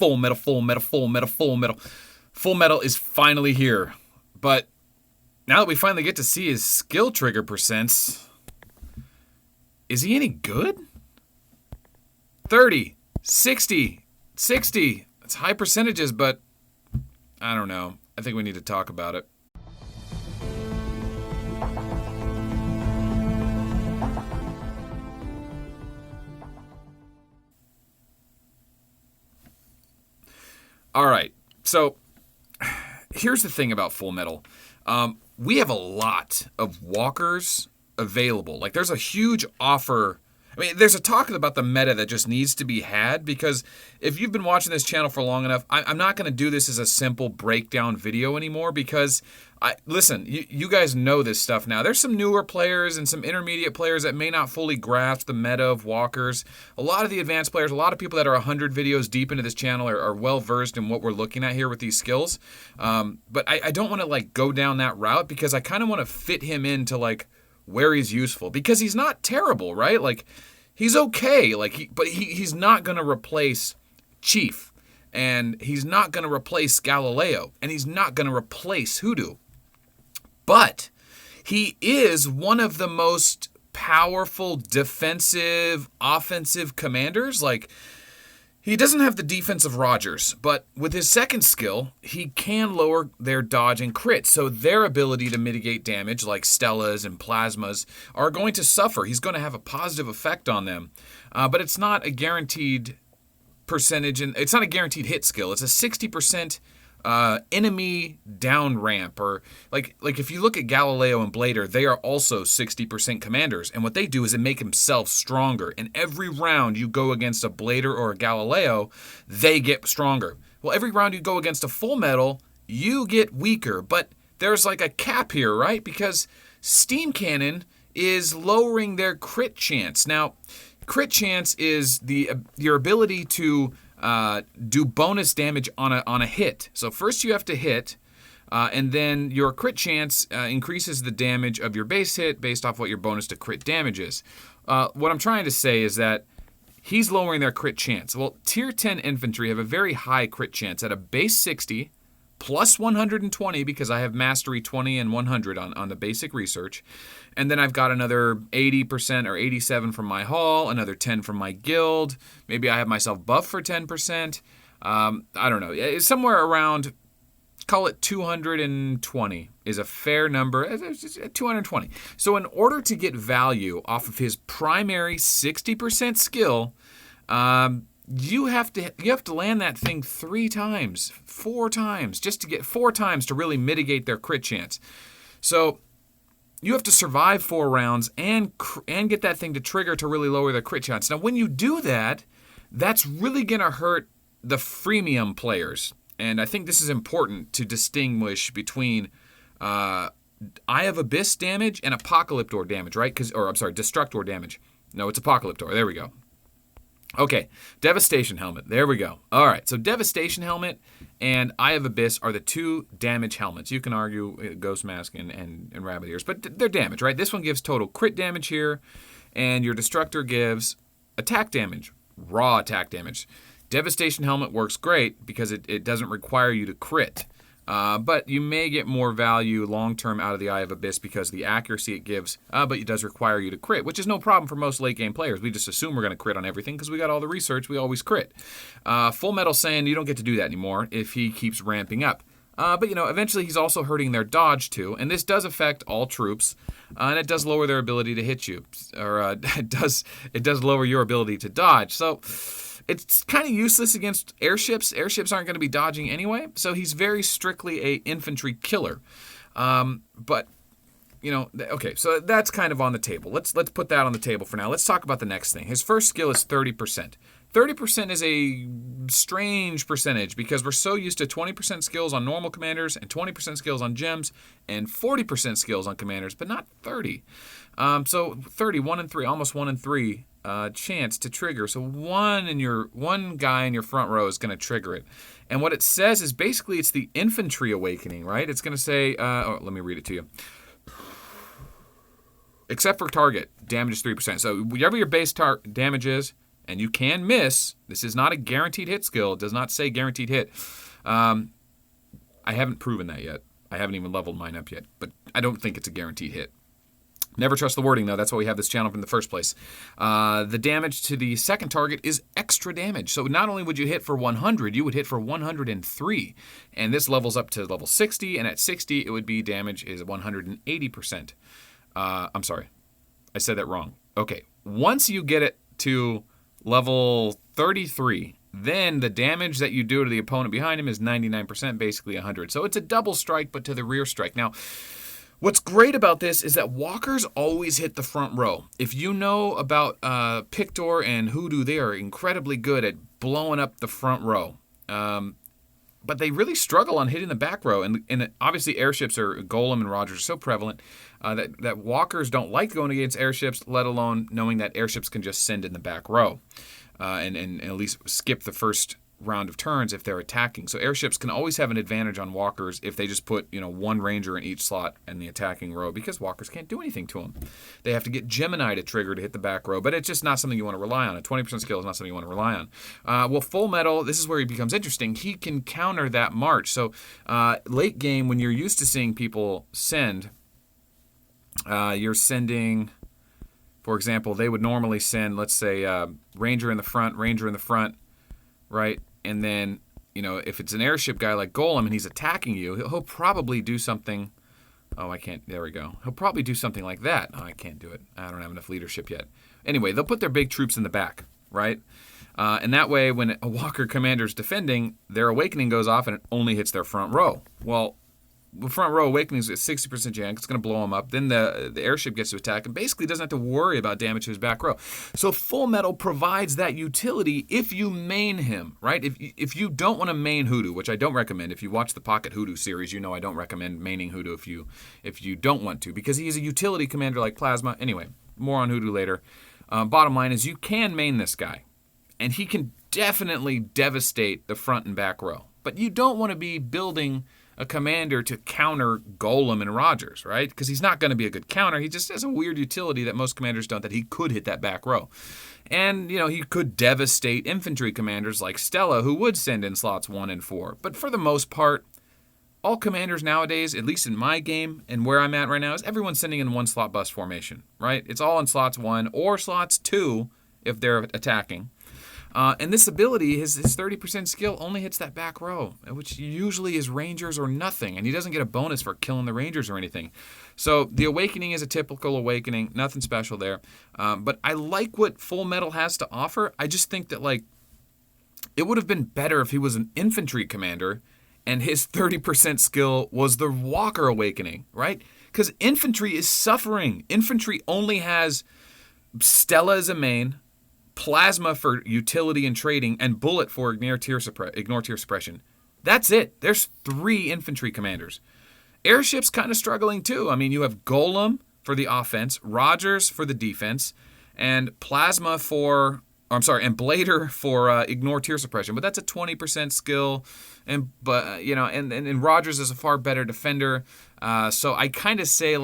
Full Metal, Full Metal, Full Metal, Full Metal. Full Metal is finally here. But now that we finally get to see his skill trigger percents, is he any good? 30, 60, 60. It's high percentages, but I don't know. I think we need to talk about it. All right, so here's the thing about Full Metal. We have a lot of walkers available. Like, there's a huge offer. I mean, there's a talk about the meta that just needs to be had, because if you've been watching this channel for long enough, I'm not going to do this as a simple breakdown video anymore, because, listen, you guys know this stuff now. There's some newer players and some intermediate players that may not fully grasp the meta of walkers. A lot of the advanced players, a lot of people that are 100 videos deep into this channel are well-versed in what we're looking at here with these skills. But I don't want to, like, go down that route, because I kind of want to fit him into, like, where he's useful, because he's not terrible, right? Like, he's okay, but he's not going to replace Chief, and he's not going to replace Galileo, and he's not going to replace Hoodoo. But he is one of the most powerful defensive, offensive commanders. Like, he doesn't have the defense of Rogers, but with his second skill, he can lower their dodge and crit. So their ability to mitigate damage, like Stellas and Plasmas, are going to suffer. He's going to have a positive effect on them. But it's not a guaranteed percentage, and it's not a guaranteed hit skill. It's a 60% enemy down ramp, or like if you look at Galileo and Blader, they are also 60% commanders, and what they do is they make themselves stronger, and every round you go against a Blader or a Galileo, they get stronger. Well, every round you go against a Full Metal, you get weaker, but there's like a cap here, right? Because Steam Cannon is lowering their crit chance. Now, crit chance is your ability to do bonus damage on a hit. So first you have to hit, and then your crit chance increases the damage of your base hit based off what your bonus to crit damage is. What I'm trying to say is that he's lowering their crit chance. Well, tier 10 infantry have a very high crit chance at a base 60 plus 120, because I have mastery 20 and 100 on the basic research. And then I've got another 80% or 87 from my hall, another 10 from my guild. Maybe I have myself buffed for 10%. I don't know. It's somewhere around, call it 220 is a fair number. 220. So in order to get value off of his primary 60% skill, you have to land that thing 3 times, 4 times, just to get 4 times to really mitigate their crit chance. So you have to survive 4 rounds and get that thing to trigger to really lower their crit chance. Now, when you do that, that's really going to hurt the freemium players. And I think this is important to distinguish between Eye of Abyss damage and Apocalyptor damage, right? Destructor damage. No, it's Apocalyptor. There we go. Okay, Devastation Helmet. There we go. All right, so Devastation Helmet and Eye of Abyss are the 2 damage helmets. You can argue Ghost Mask and Rabbit Ears, but they're damage, right? This one gives total crit damage here, and your Destructor gives attack damage, raw attack damage. Devastation Helmet works great because it doesn't require you to crit. But you may get more value long-term out of the Eye of Abyss because of the accuracy it gives, but it does require you to crit, which is no problem for most late-game players. We just assume we're going to crit on everything because we got all the research. We always crit. Full Metal saying you don't get to do that anymore if he keeps ramping up. But, eventually he's also hurting their dodge, too, and this does affect all troops, and it does lower their ability to hit you, or it does lower your ability to dodge. So it's kind of useless against airships. Airships aren't going to be dodging anyway, so he's very strictly a infantry killer. But, okay, so that's kind of on the table. Let's put that on the table for now. Let's talk about the next thing. His first skill is 30%. 30% is a strange percentage because we're so used to 20% skills on normal commanders and 20% skills on gems and 40% skills on commanders, but not 30. So 30, 1 in 3, almost 1 in 3 chance to trigger. So one guy in your front row is going to trigger it. And what it says is basically it's the infantry awakening, right? It's going to say, let me read it to you. Except for target, damage is 3%. So whatever your base damage is, and you can miss. This is not a guaranteed hit skill. It does not say guaranteed hit. I haven't proven that yet. I haven't even leveled mine up yet, but I don't think it's a guaranteed hit. Never trust the wording, though. That's why we have this channel in the first place. The damage to the second target is extra damage. So not only would you hit for 100, you would hit for 103. And this levels up to level 60, and at 60, it would be damage is 180%. I'm sorry. I said that wrong. Okay. Once you get it to level 33, then the damage that you do to the opponent behind him is 99%, basically 100. So it's a double strike, but to the rear strike. Now, what's great about this is that walkers always hit the front row. If you know about Pkwy and Hoodoo, they are incredibly good at blowing up the front row. But they really struggle on hitting the back row. And obviously airships are, Golem and Rogers are so prevalent that walkers don't like going against airships, let alone knowing that airships can just send in the back row and at least skip the first round of turns if they're attacking. So airships can always have an advantage on walkers if they just put, one ranger in each slot in the attacking row, because walkers can't do anything to them. They have to get Gemini to trigger to hit the back row, but it's just not something you want to rely on. A 20% skill is not something you want to rely on. Well, Fullmetal, this is where he becomes interesting. He can counter that march. So late game, when you're used to seeing people send, you're sending, for example, they would normally send, let's say, ranger in the front, right? And then, if it's an airship guy like Golem and he's attacking you, he'll probably do something. Oh, I can't. There we go. He'll probably do something like that. Oh, I can't do it. I don't have enough leadership yet. Anyway, they'll put their big troops in the back, right? And that way, when a walker commander's defending, their awakening goes off and it only hits their front row. Well, the front row awakening is at 60% chance. It's going to blow him up. Then the airship gets to attack and basically doesn't have to worry about damage to his back row. So Fullmetal provides that utility if you main him, right? If you don't want to main Hoodoo, which I don't recommend. If you watch the Pocket Hoodoo series, I don't recommend maining Hoodoo if you don't want to, because he's a utility commander like Plasma. Anyway, more on Hoodoo later. Bottom line is you can main this guy, and he can definitely devastate the front and back row. But you don't want to be building a commander to counter Golem and Rogers, right? Because he's not going to be a good counter. He just has a weird utility that most commanders don't, that he could hit that back row. And, he could devastate infantry commanders like Stella, who would send in slots 1 and 4. But for the most part, all commanders nowadays, at least in my game and where I'm at right now, is everyone's sending in 1 slot bus formation, right? It's all in slots 1 or slots 2 if they're attacking. And this ability, his 30% skill, only hits that back row, which usually is Rangers or nothing. And he doesn't get a bonus for killing the Rangers or anything. So the Awakening is a typical Awakening. Nothing special there. But I like what Fullmetal has to offer. I just think that, it would have been better if he was an infantry commander and his 30% skill was the Walker Awakening, right? Because infantry is suffering. Infantry only has Stella as a main, Plasma for utility and trading, and Bullet for ignore tier suppression. That's it. There's 3 infantry commanders. Airships kind of struggling too. I mean, you have Golem for the offense, Rogers for the defense, and Plasma and Blader for ignore tier suppression. But that's a 20% skill, and Rogers is a far better defender. So I kind of say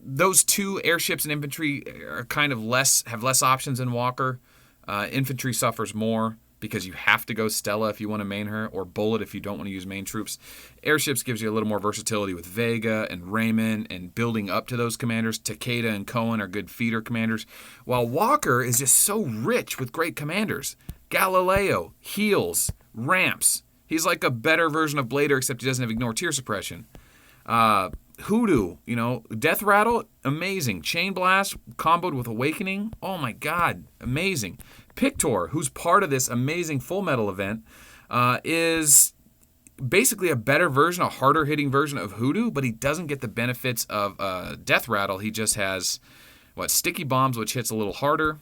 those 2 airships and infantry are kind of have less options than Walker. Infantry suffers more because you have to go Stella if you want to main her, or Bullet if you don't want to use main troops. Airships gives you a little more versatility with Vega and Raymond and building up to those commanders. Takeda and Cohen are good feeder commanders, while Walker is just so rich with great commanders. Galileo, heals, ramps. He's like a better version of Blader, except he doesn't have ignore tier suppression. Hoodoo, Death Rattle, amazing. Chain Blast comboed with Awakening, oh my god, amazing. Pkwy, who's part of this amazing Fullmetal event, is basically a better version, a harder hitting version of Hoodoo, but he doesn't get the benefits of Death Rattle. He just has Sticky Bombs, which hits a little harder,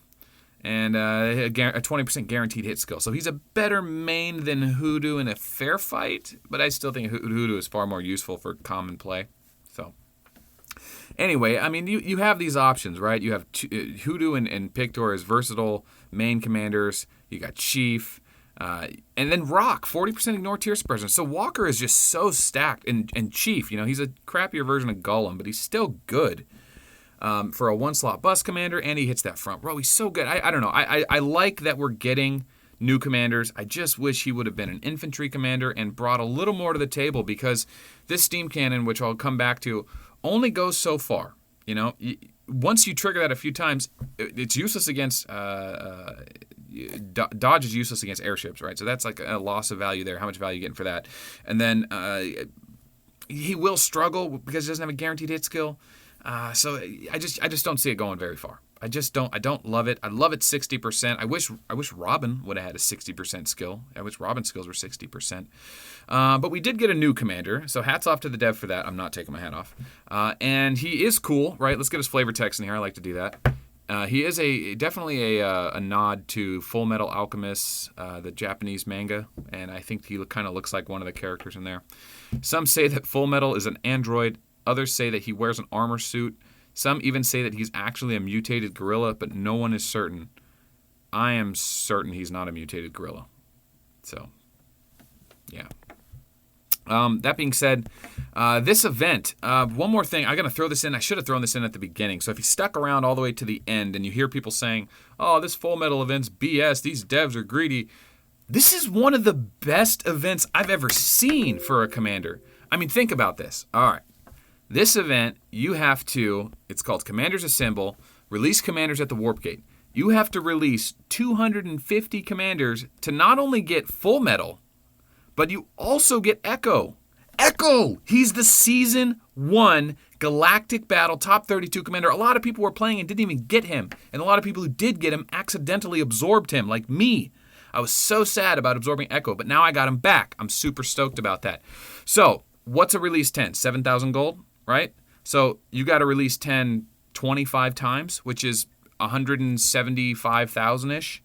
and a 20% guaranteed hit skill. So he's a better main than Hoodoo in a fair fight, but I still think Hoodoo is far more useful for common play. So anyway, I mean, you have these options, right? You have Hoodoo and Pkwy as versatile main commanders. You got Chief, and then Rock, 40% ignore tier suppression. So Walker is just so stacked, and Chief, he's a crappier version of Golem, but he's still good. for a 1-slot bus commander, and he hits that front row. He's so good. I don't know. I like that we're getting new commanders. I just wish he would have been an infantry commander and brought a little more to the table, because this steam cannon, which I'll come back to, only goes so far. You know, once you trigger that a few times, it's useless against dodge is useless against airships, right? So that's like a loss of value there. How much value are you getting for that? And then he will struggle because he doesn't have a guaranteed hit skill. So I just don't see it going very far. I don't love it. I love it 60%. I wish Robin would have had a 60% skill. I wish Robin's skills were 60%. But we did get a new commander, so hats off to the dev for that. I'm not taking my hat off. And he is cool, right? Let's get his flavor text in here. I like to do that. He is definitely a nod to Fullmetal Alchemist, the Japanese manga, and I think he kind of looks like one of the characters in there. Some say that Fullmetal is an android. Others say that he wears an armor suit. Some even say that he's actually a mutated gorilla, but no one is certain. I am certain he's not a mutated gorilla. So, yeah. That being said, this event, one more thing, I'm going to throw this in. I should have thrown this in at the beginning. So if you stuck around all the way to the end and you hear people saying, oh, this Fullmetal event's BS, these devs are greedy, this is one of the best events I've ever seen for a commander. I mean, think about this. All right. This event, you have to, it's called Commanders Assemble, release commanders at the Warp Gate. You have to release 250 commanders to not only get Fullmetal, but you also get Echo. Echo! He's the Season 1 Galactic Battle Top 32 commander. A lot of people were playing and didn't even get him. And a lot of people who did get him accidentally absorbed him, like me. I was so sad about absorbing Echo, but now I got him back. I'm super stoked about that. So, what's a release 10? 7,000 gold, right? So, you got to release 10 25 times, which is 175,000-ish.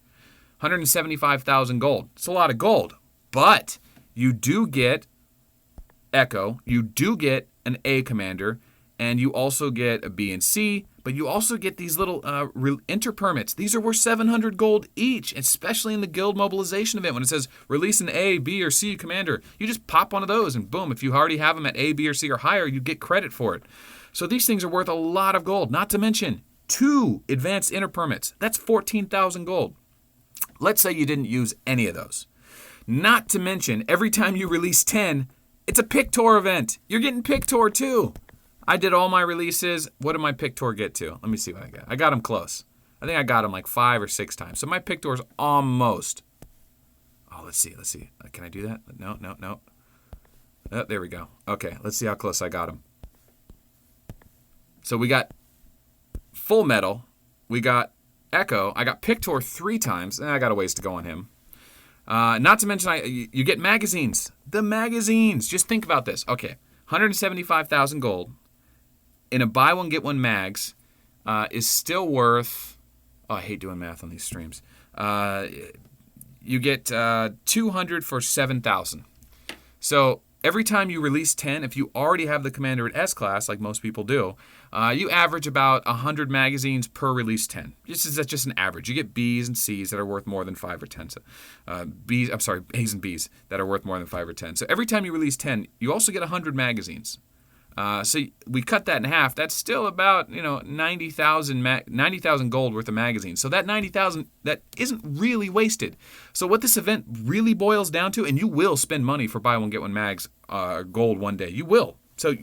175,000 gold. It's a lot of gold. But you do get Echo, you do get an A commander, and you also get a B and C, but you also get these little enter permits. These are worth 700 gold each, especially in the guild mobilization event when it says release an A, B, or C commander. You just pop one of those and boom, if you already have them at A, B, or C or higher, you get credit for it. So these things are worth a lot of gold, not to mention 2 advanced enter permits. That's 14,000 gold. Let's say you didn't use any of those. Not to mention, every time you release 10, it's a Pictor event. You're getting Pictor too. I did all my releases. What did my Pictor get to? Let me see what I got. I got him close. I think I got him like 5 or 6 times. So my Pictor's almost. Oh, let's see. Can I do that? No. Oh, there we go. Okay, let's see how close I got him. So we got Fullmetal. We got Echo. I got Pictor 3 times. I got a ways to go on him. Not to mention, you get magazines. The magazines. Just think about this. Okay, 175,000 gold in a buy one, get one mags is still worth... Oh, I hate doing math on these streams. You get 200 for 7,000. So every time you release 10, if you already have the commander at S-Class, like most people do, you average about 100 magazines per release 10. That's just an average. You get Bs and Cs that are worth more than 5 or 10. So, A's and Bs that are worth more than 5 or 10. So every time you release 10, you also get 100 magazines. So we cut that in half. That's still about 90,000 gold worth of magazines. So that 90,000 that isn't really wasted. So what this event really boils down to, and you will spend money for buy one get one mags gold one day. You will. So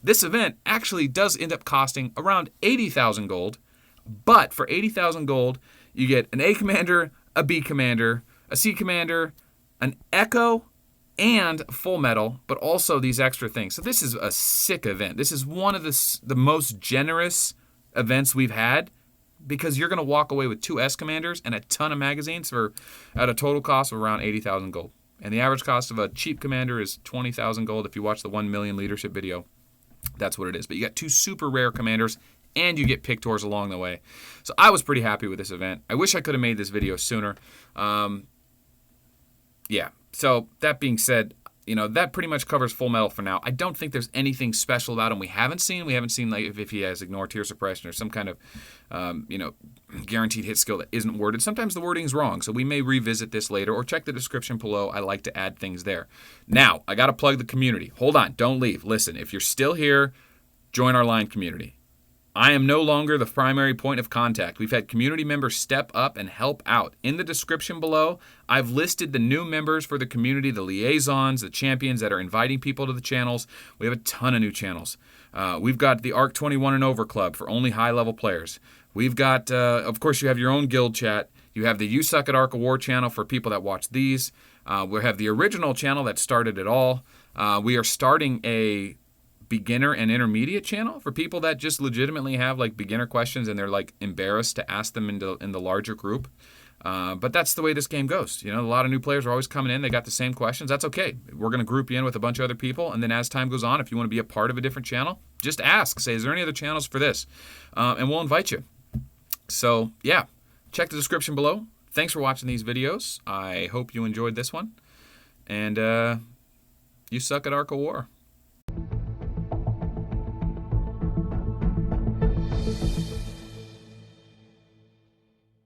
this event actually does end up costing around 80,000 gold. But for 80,000 gold, you get an A commander, a B commander, a C commander, an Echo, and Fullmetal, but also these extra things. So this is a sick event. This is one of the most generous events we've had, because you're going to walk away with 2 S commanders and a ton of magazines at a total cost of around 80,000 gold. And the average cost of a cheap commander is 20,000 gold. If you watch the 1 million leadership video, that's what it is. But you got 2 super rare commanders, and you get Pictors along the way. So I was pretty happy with this event. I wish I could have made this video sooner. Yeah. So that being said, that pretty much covers Fullmetal for now. I don't think there's anything special about him we haven't seen. We haven't seen like if he has ignore tier suppression or some kind of, guaranteed hit skill that isn't worded. Sometimes the wording's wrong, so we may revisit this later or check the description below. I like to add things there. Now, I got to plug the community. Hold on. Don't leave. Listen, if you're still here, join our line community. I am no longer the primary point of contact. We've had community members step up and help out. In the description below, I've listed the new members for the community, the liaisons, the champions that are inviting people to the channels. We have a ton of new channels. We've got the Arc 21 and Over Club for only high-level players. We've got, of course, you have your own guild chat. You have the You Suck at Ark of War channel for people that watch these. We have the original channel that started it all. We are starting a beginner and intermediate channel for people that just legitimately have like beginner questions and they're like embarrassed to ask them in the larger group. But that's the way this game goes. You know, a lot of new players are always coming in. They got the same questions. That's okay. We're going to group you in with a bunch of other people. And then as time goes on, if you want to be a part of a different channel, just ask. Say, is there any other channels for this? And we'll invite you. So, yeah, check the description below. Thanks for watching these videos. I hope you enjoyed this one. And you suck at Ark of War.